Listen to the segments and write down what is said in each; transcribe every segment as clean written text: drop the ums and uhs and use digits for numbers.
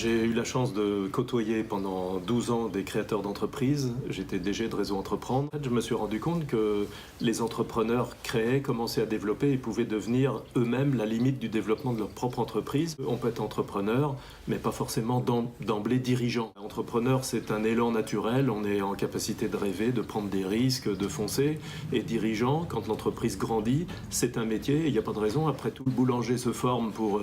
J'ai eu la chance de côtoyer pendant 12 ans des créateurs d'entreprises. J'étais DG de Réseau Entreprendre. Je me suis rendu compte que les entrepreneurs créaient, commençaient à développer et pouvaient devenir eux-mêmes la limite du développement de leur propre entreprise. On peut être entrepreneur, mais pas forcément d'emblée dirigeant. Entrepreneur, c'est un élan naturel. On est en capacité de rêver, de prendre des risques, de foncer. Et dirigeant, quand l'entreprise grandit, c'est un métier. Et il n'y a pas de raison. Après tout, le boulanger se forme pour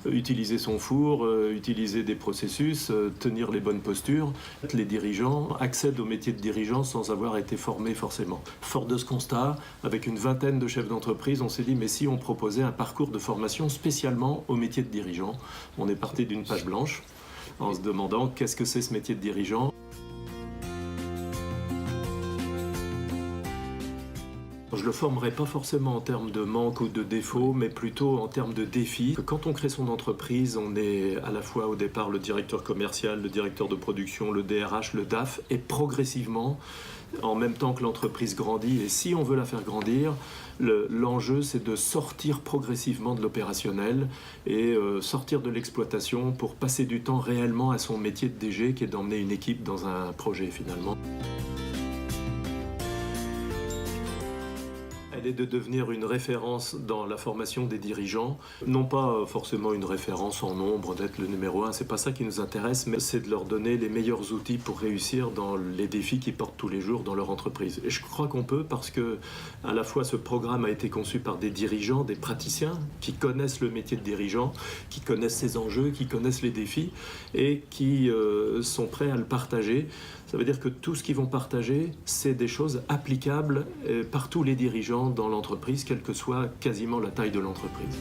utiliser son four, utiliser des processus, tenir les bonnes postures. Les dirigeants accèdent au métier de dirigeant sans avoir été formés forcément. Fort de ce constat, avec une vingtaine de chefs d'entreprise, on s'est dit mais si on proposait un parcours de formation spécialement au métier de dirigeant. On est parti d'une page blanche en se demandant qu'est-ce que c'est ce métier de dirigeant. Je ne le formerai pas forcément en termes de manque ou de défaut, mais plutôt en termes de défis. Quand on crée son entreprise, on est à la fois au départ le directeur commercial, le directeur de production, le DRH, le DAF, et progressivement, en même temps que l'entreprise grandit, et si on veut la faire grandir, l'enjeu c'est de sortir progressivement de l'opérationnel et sortir de l'exploitation pour passer du temps réellement à son métier de DG qui est d'emmener une équipe dans un projet finalement. Elle est de devenir une référence dans la formation des dirigeants, non pas forcément une référence en nombre, d'être le numéro 1, c'est pas ça qui nous intéresse, mais c'est de leur donner les meilleurs outils pour réussir dans les défis qu'ils portent tous les jours dans leur entreprise. Et je crois qu'on peut parce que à la fois ce programme a été conçu par des dirigeants, des praticiens qui connaissent le métier de dirigeant, qui connaissent ses enjeux, qui connaissent les défis et qui sont prêts à le partager. Ça veut dire que tout ce qu'ils vont partager, c'est des choses applicables par tous les dirigeants dans l'entreprise, quelle que soit quasiment la taille de l'entreprise.